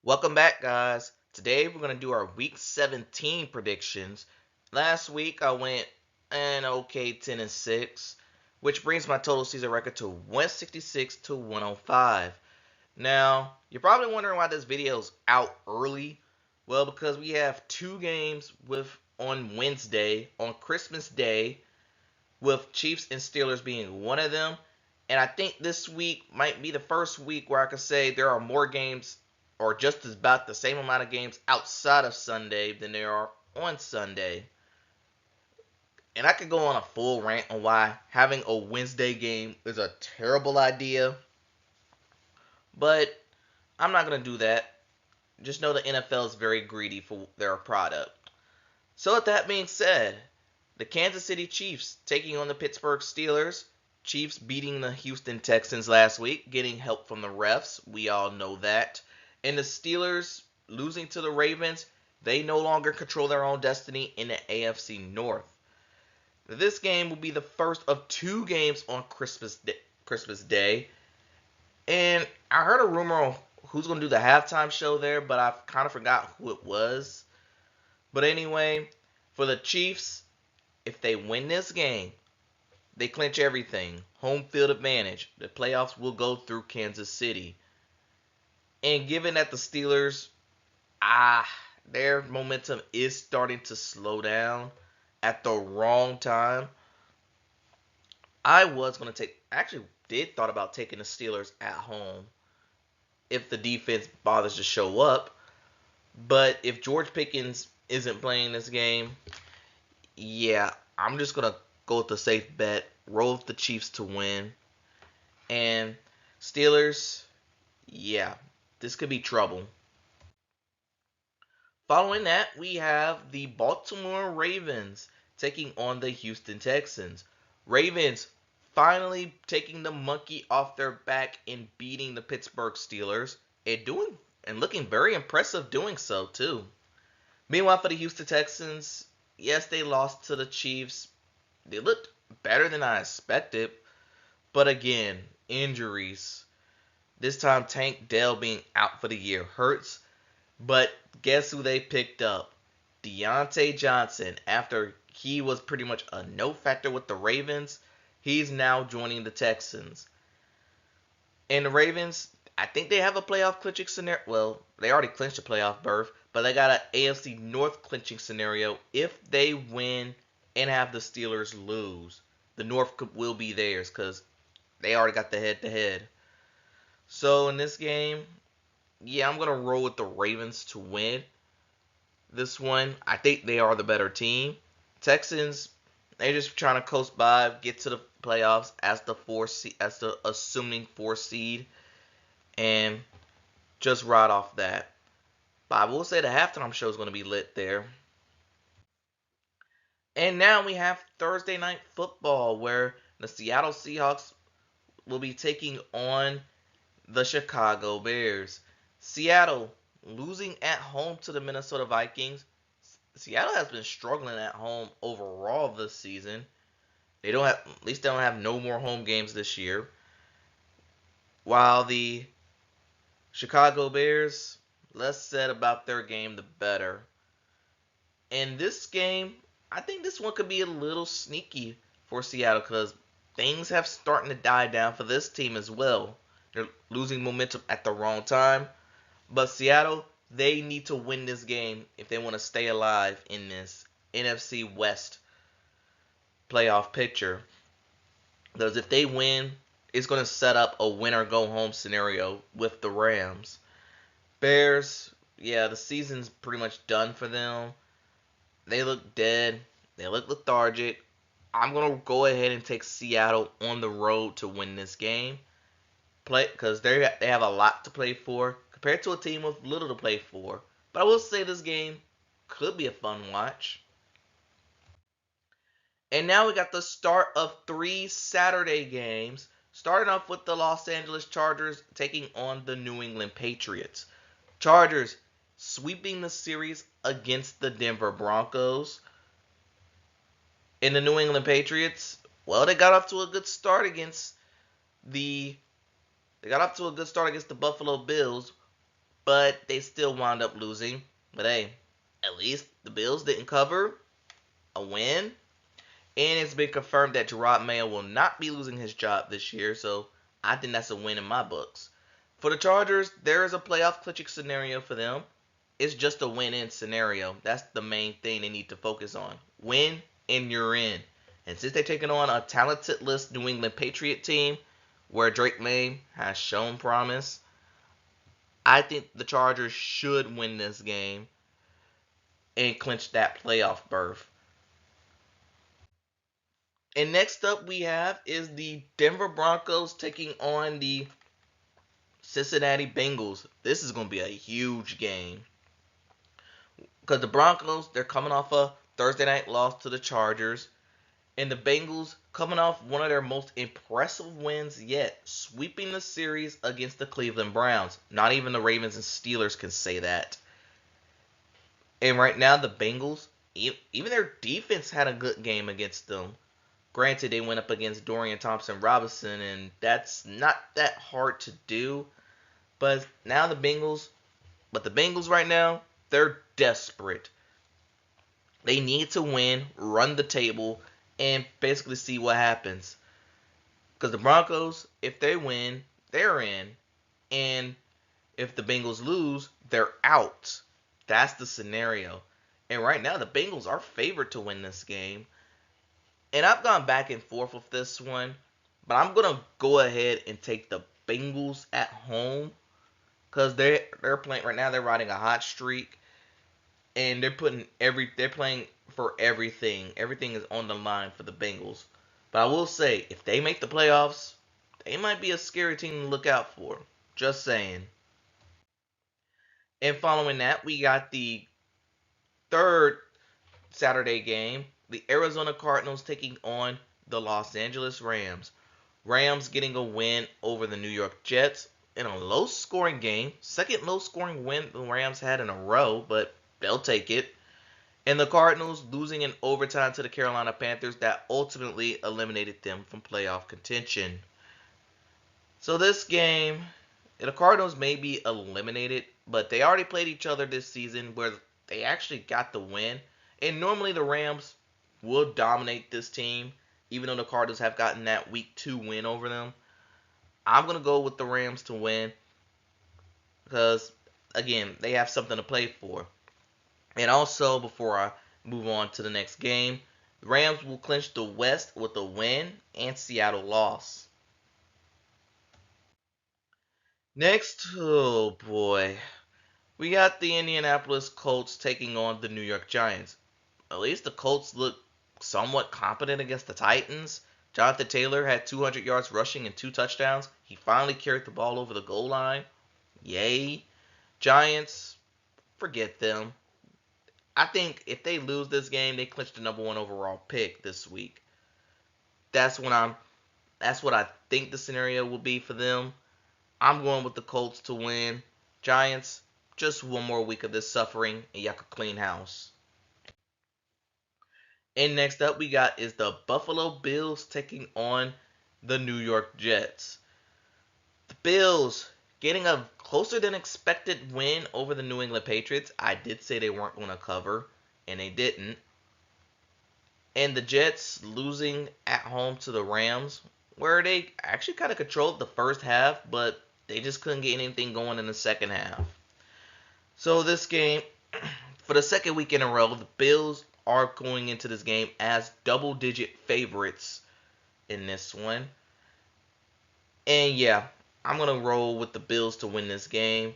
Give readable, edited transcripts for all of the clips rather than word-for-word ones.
Welcome back, guys. Today we're going to do our Week 17 predictions. Last week I went an okay 10 and 6, which brings my total season record to 166 to 105. Now, you're probably wondering why this video is out early. Well, because we have two games with on Wednesday, on Christmas Day, with Chiefs and Steelers being one of them. And I think this week might be the first week where I can say there are more games or just about the same amount of games outside of Sunday than there are on Sunday. And I could go on a full rant on why having a Wednesday game is a terrible idea. But I'm not going to do that. Just know the NFL is very greedy for their product. So with that being said, the Kansas City Chiefs taking on the Pittsburgh Steelers. Chiefs beating the Houston Texans last week, getting help from the refs. We all know that. And the Steelers losing to the Ravens. They no longer control their own destiny in the AFC North. This game will be the first of two games on Christmas Day. And I heard a rumor on who's going to do the halftime show there, but I kind of forgot who it was. But anyway, for the Chiefs, if they win this game, they clinch everything. Home field advantage. The playoffs will go through Kansas City. And given that the Steelers, their momentum is starting to slow down at the wrong time, I was going to actually did thought about taking the Steelers at home if the defense bothers to show up. But if George Pickens isn't playing this game, yeah, I'm just going to go with the safe bet, roll with the Chiefs to win. And Steelers, yeah, this could be trouble. Following that, we have the Baltimore Ravens taking on the Houston Texans. Ravens finally taking the monkey off their back and beating the Pittsburgh Steelers and looking very impressive doing so too. Meanwhile, for the Houston Texans, yes, they lost to the Chiefs. They looked better than I expected, but again, injuries. This time, Tank Dell being out for the year hurts. But guess who they picked up? Deontay Johnson. After he was pretty much a no factor with the Ravens, he's now joining the Texans. And the Ravens, I think they have a playoff clinching scenario. Well, they already clinched a playoff berth, but they got an AFC North clinching scenario if they win and have the Steelers lose. The North will be theirs because they already got the head-to-head. So in this game, yeah, I'm going to roll with the Ravens to win this one. I think they are the better team. Texans, they're just trying to coast by, get to the playoffs as the assuming 4 seed, and just ride off that. But I will say the halftime show is going to be lit there. And now we have Thursday night football where the Seattle Seahawks will be taking on the Chicago Bears. Seattle losing at home to the Minnesota Vikings. Seattle has been struggling at home overall this season. At least they don't have no more home games this year. While the Chicago Bears, less said about their game, the better. In this game, I think this one could be a little sneaky for Seattle because things have starting to die down for this team as well. They're losing momentum at the wrong time. But Seattle, they need to win this game if they want to stay alive in this NFC West playoff picture. Because if they win, it's going to set up a win-or-go-home scenario with the Rams. Bears, yeah, the season's pretty much done for them. They look dead. They look lethargic. I'm going to go ahead and take Seattle on the road to win this game. Because they have a lot to play for compared to a team with little to play for. But I will say this game could be a fun watch. And now we got the start of 3 Saturday games. Starting off with the Los Angeles Chargers taking on the New England Patriots. Chargers sweeping the series against the Denver Broncos. And the New England Patriots, well, they got off to a good start against the Buffalo Bills, but they still wound up losing. But hey, at least the Bills didn't cover, a win. And it's been confirmed that Gerard Mayo will not be losing his job this year, so I think that's a win in my books. For the Chargers, there is a playoff clinching scenario for them. It's just a win-in scenario. That's the main thing they need to focus on. Win and you're in. And since they're taking on a talented-less New England Patriot team, where Drake May has shown promise, I think the Chargers should win this game and clinch that playoff berth. And next up we have is the Denver Broncos taking on the Cincinnati Bengals. This is going to be a huge game because the Broncos, they're coming off a Thursday night loss to the Chargers, and the Bengals coming off one of their most impressive wins yet, sweeping the series against the Cleveland Browns. Not even the Ravens and Steelers can say that. And right now the Bengals, even their defense had a good game against them. Granted, they went up against Dorian Thompson-Robinson, and that's not that hard to do. But now the Bengals right now, they're desperate. They need to win, run the table, and basically see what happens. Because the Broncos, if they win, they're in. And if the Bengals lose, they're out. That's the scenario. And right now, the Bengals are favored to win this game. And I've gone back and forth with this one, but I'm gonna go ahead and take the Bengals at home because they're playing right now. They're riding a hot streak, and they're playing for everything. Everything is on the line for the Bengals. But I will say, if they make the playoffs, they might be a scary team to look out for. Just saying. And following that, we got the third Saturday game, the Arizona Cardinals taking on the Los Angeles Rams. Rams getting a win over the New York Jets in a low-scoring game. Second low-scoring win the Rams had in a row, but they'll take it. And the Cardinals losing in overtime to the Carolina Panthers that ultimately eliminated them from playoff contention. So this game, the Cardinals may be eliminated, but they already played each other this season where they actually got the win. And normally the Rams will dominate this team, even though the Cardinals have gotten that week 2 win over them. I'm going to go with the Rams to win because, again, they have something to play for. And also, before I move on to the next game, the Rams will clinch the West with a win and Seattle loss. Next, oh boy, we got the Indianapolis Colts taking on the New York Giants. At least the Colts look somewhat competent against the Titans. Jonathan Taylor had 200 yards rushing and 2 touchdowns. He finally carried the ball over the goal line. Yay. Giants, forget them. I think if they lose this game, they clinch the number 1 overall pick this week. That's what I think the scenario will be for them. I'm going with the Colts to win. Giants, just one more week of this suffering and y'all can clean house. And next up we got is the Buffalo Bills taking on the New York Jets. The Bills getting a closer than expected win over the New England Patriots. I did say they weren't going to cover, and they didn't. And the Jets losing at home to the Rams, where they actually kind of controlled the first half, but they just couldn't get anything going in the second half. So this game, for the second week in a row, the Bills are going into this game as double-digit favorites in this one. And yeah, I'm going to roll with the Bills to win this game,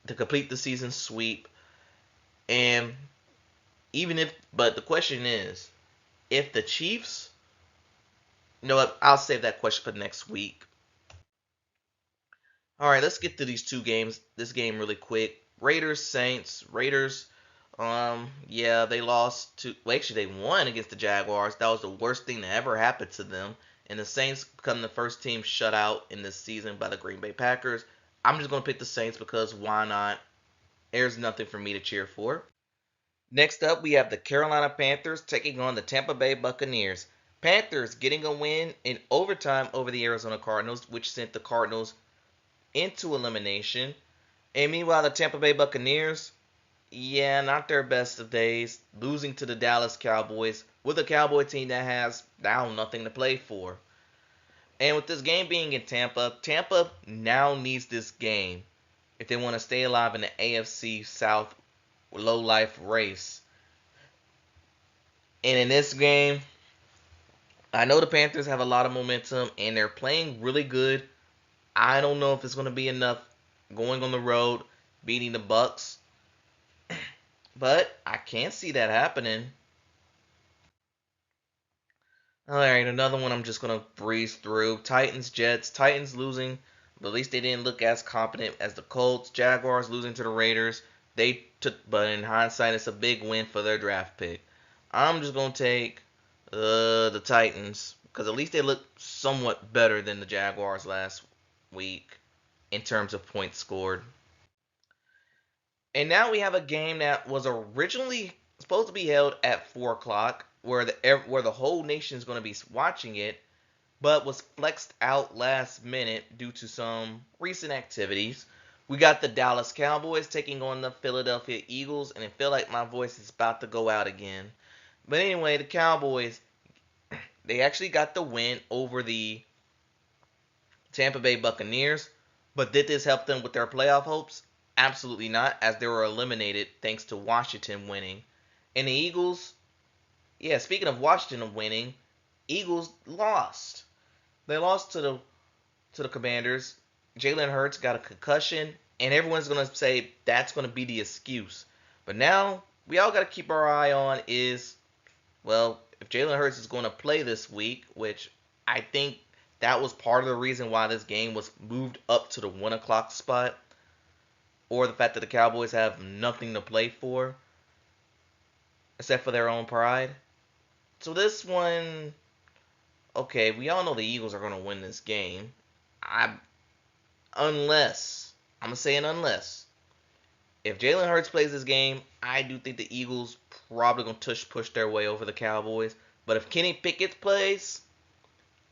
to complete the season sweep. And but the question is, if the Chiefs, you know what, I'll save that question for next week. All right, let's get to these two games. This game really quick. Raiders Saints. Raiders, yeah, they lost to. Well, actually, they won against the Jaguars. That was the worst thing that ever happened to them. And the Saints become the first team shut out in this season by the Green Bay Packers. I'm just gonna pick the Saints because why not? There's nothing for me to cheer for. Next up, we have the Carolina Panthers taking on the Tampa Bay Buccaneers. Panthers getting a win in overtime over the Arizona Cardinals, which sent the Cardinals into elimination. And meanwhile, the Tampa Bay Buccaneers, yeah, not their best of days, losing to the Dallas Cowboys with a Cowboy team that has now nothing to play for. And with this game being in Tampa, Tampa now needs this game if they want to stay alive in the AFC South low life race. And in this game, I know the Panthers have a lot of momentum and they're playing really good. I don't know if it's going to be enough going on the road, beating the Bucks, but I can't see that happening. All right, another one I'm just going to breeze through. Titans, Jets. Titans losing, but at least they didn't look as competent as the Colts. Jaguars losing to the Raiders. They took, but in hindsight, it's a big win for their draft pick. I'm just going to take the Titans because at least they look somewhat better than the Jaguars last week in terms of points scored. And now we have a game that was originally supposed to be held at 4 o'clock, where the whole nation is going to be watching it, but was flexed out last minute due to some recent activities. We got the Dallas Cowboys taking on the Philadelphia Eagles, and I feel like my voice is about to go out again. But anyway, the Cowboys, they actually got the win over the Tampa Bay Buccaneers, but did this help them with their playoff hopes? Absolutely not, as they were eliminated thanks to Washington winning. And the Eagles, yeah, speaking of Washington winning, Eagles lost. They lost to the Commanders. Jalen Hurts got a concussion, and everyone's gonna say that's gonna be the excuse. But now we all gotta keep our eye on is, well, if Jalen Hurts is gonna play this week, which I think that was part of the reason why this game was moved up to the 1 o'clock spot, or the fact that the Cowboys have nothing to play for except for their own pride. So this one, okay, we all know the Eagles are going to win this game. Unless, I'm going to say an unless. If Jalen Hurts plays this game, I do think the Eagles probably going to push their way over the Cowboys. But if Kenny Pickett plays,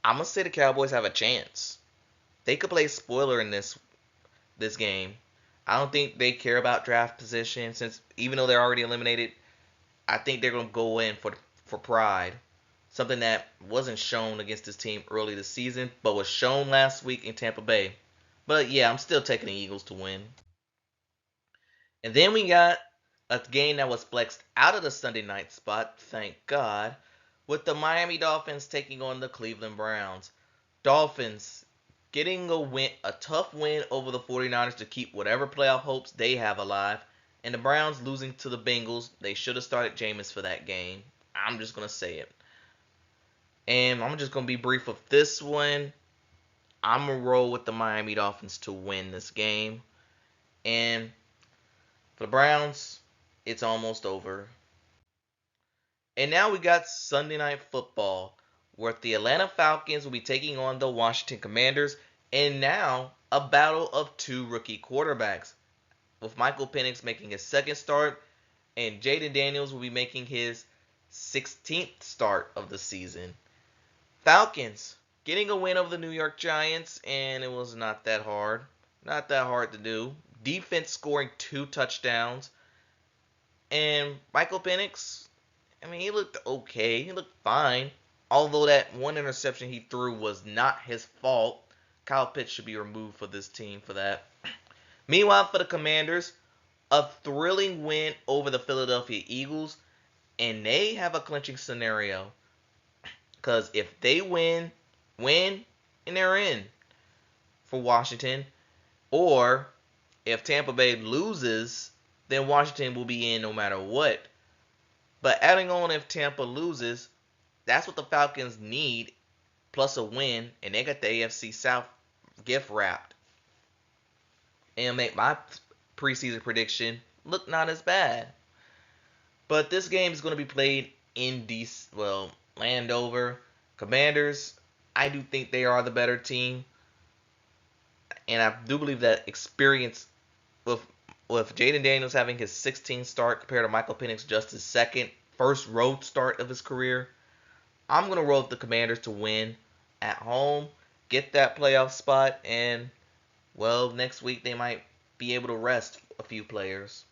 I'm going to say the Cowboys have a chance. They could play spoiler in this game. I don't think they care about draft position, since even though they're already eliminated, I think they're going to go in for pride. Something that wasn't shown against this team early this season, but was shown last week in Tampa Bay. But yeah, I'm still taking the Eagles to win. And then we got a game that was flexed out of the Sunday night spot, thank God, with the Miami Dolphins taking on the Cleveland Browns. Dolphins getting a tough win over the 49ers to keep whatever playoff hopes they have alive. And the Browns losing to the Bengals. They should have started Jameis for that game. I'm just going to say it. And I'm just going to be brief with this one. I'm going to roll with the Miami Dolphins to win this game. And for the Browns, it's almost over. And now we got Sunday Night Football, where the Atlanta Falcons will be taking on the Washington Commanders. And now a battle of two rookie quarterbacks, with Michael Penix making his second start, and Jaden Daniels will be making his 16th start of the season. Falcons getting a win over the New York Giants, and it was not that hard. Not that hard to do. Defense scoring 2 touchdowns. And Michael Penix, I mean, he looked okay. He looked fine. Although that one interception he threw was not his fault. Kyle Pitts should be removed for this team for that. Meanwhile, for the Commanders, a thrilling win over the Philadelphia Eagles, and they have a clinching scenario. Because if they win, and they're in for Washington. Or if Tampa Bay loses, then Washington will be in no matter what. But adding on, if Tampa loses, that's what the Falcons need, plus a win, and they got the AFC South gift wrapped. And make my preseason prediction look not as bad. But this game is going to be played in Landover. Commanders, I do think they are the better team. And I do believe that experience with Jaden Daniels having his 16th start compared to Michael Penix just his first road start of his career, I'm going to roll with the Commanders to win at home, get that playoff spot, and, well, next week they might be able to rest a few players.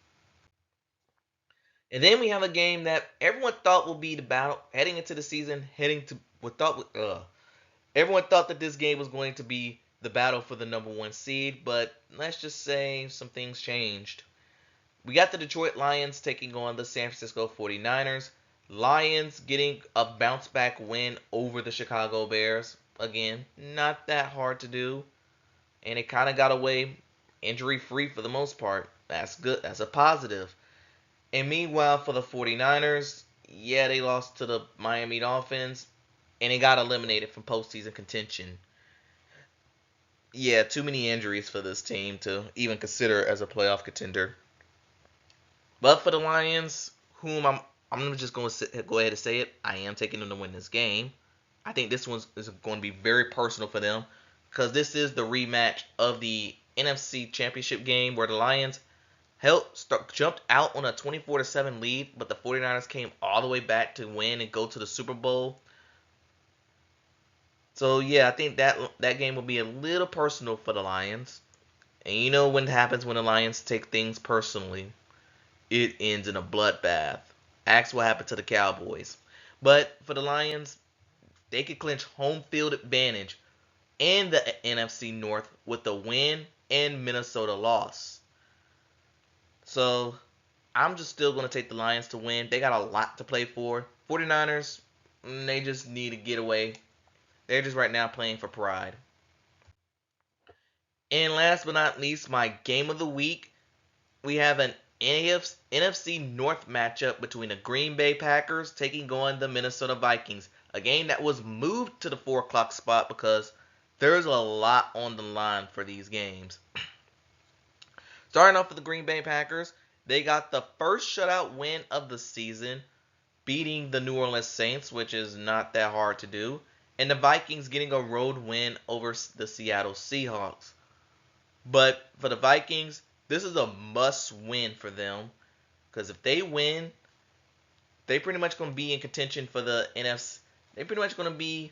And then we have a game that everyone thought would be the battle heading into the season, everyone thought that this game was going to be the battle for the number one seed, but let's just say some things changed. We got the Detroit Lions taking on the San Francisco 49ers. Lions getting a bounce back win over the Chicago Bears. Again, not that hard to do. And it kind of got away injury free for the most part. That's good. That's a positive. And meanwhile, for the 49ers, yeah, they lost to the Miami Dolphins. And they got eliminated from postseason contention. Yeah, too many injuries for this team to even consider as a playoff contender. But for the Lions, whom I'm just going to go ahead and say it, I am taking them to win this game. I think this one is going to be very personal for them because this is the rematch of the NFC Championship game where the Lions jumped out on a 24-7 lead, but the 49ers came all the way back to win and go to the Super Bowl. So yeah, I think that game will be a little personal for the Lions. And you know what happens when the Lions take things personally? It ends in a bloodbath. Ask what happened to the Cowboys. But for the Lions, they could clinch home field advantage in the NFC North with a win and Minnesota loss. So I'm just still going to take the Lions to win. They got a lot to play for. 49ers, they just need to get away. They're just right now playing for pride. And last but not least, my game of the week. We have an NFC North matchup between the Green Bay Packers taking on the Minnesota Vikings. A game that was moved to the 4 o'clock spot because there's a lot on the line for these games. Starting off with the Green Bay Packers, they got the first shutout win of the season, beating the New Orleans Saints, which is not that hard to do, and the Vikings getting a road win over the Seattle Seahawks. But for the Vikings, this is a must win for them because if they win, they pretty much going to be in contention for the NFC. They pretty much going to be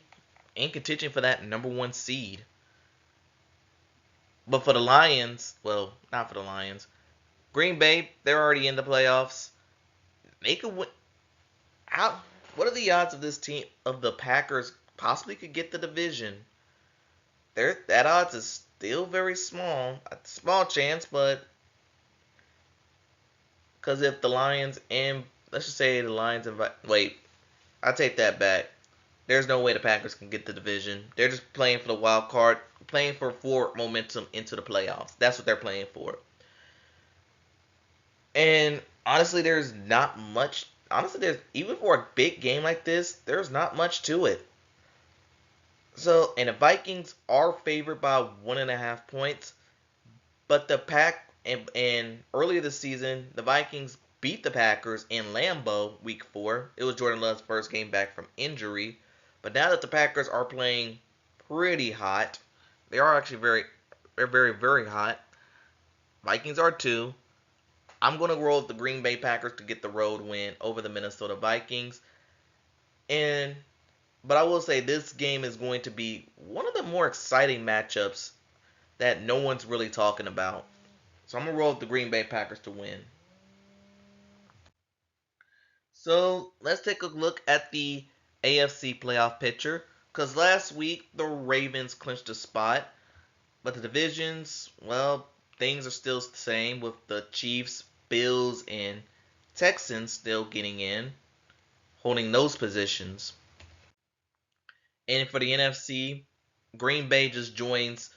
in contention for that number one seed. But for the Lions, well, not for the Lions. Green Bay, they're already in the playoffs. They could win. What are the odds of this team, of the Packers, possibly could get the division? That odds is still very small. A small chance, but because if the Lions and, let's just say the Lions and, wait, I take that back. There's no way the Packers can get the division. They're just playing for the wild card, playing for forward momentum into the playoffs. That's what they're playing for. And honestly, there's not much. Honestly, even for a big game like this, there's not much to it. So, and the Vikings are favored by 1.5 points, but the and earlier this season, the Vikings beat the Packers in Lambeau week 4. It was Jordan Love's first game back from injury. But now that the Packers are playing pretty hot, they are actually they're very, very hot. Vikings are too. I'm going to roll with the Green Bay Packers to get the road win over the Minnesota Vikings. But I will say this game is going to be one of the more exciting matchups that no one's really talking about. So I'm going to roll with the Green Bay Packers to win. So let's take a look at the AFC playoff picture. Because last week, the Ravens clinched a spot. But the divisions, well, things are still the same with the Chiefs, Bills, and Texans still getting in, holding those positions. And for the NFC, Green Bay just joins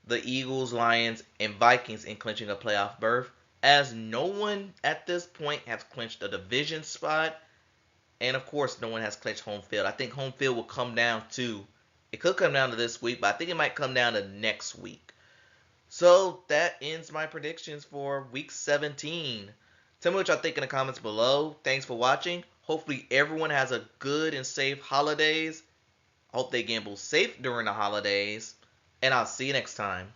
the Eagles, Lions, and Vikings in clinching a playoff berth, as no one at this point has clinched a division spot. And of course, no one has clinched home field. I think home field will come down to, it could come down to this week, but I think it might come down to next week. So that ends my predictions for week 17. Tell me what y'all think in the comments below. Thanks for watching. Hopefully everyone has a good and safe holidays. I hope they gamble safe during the holidays. And I'll see you next time.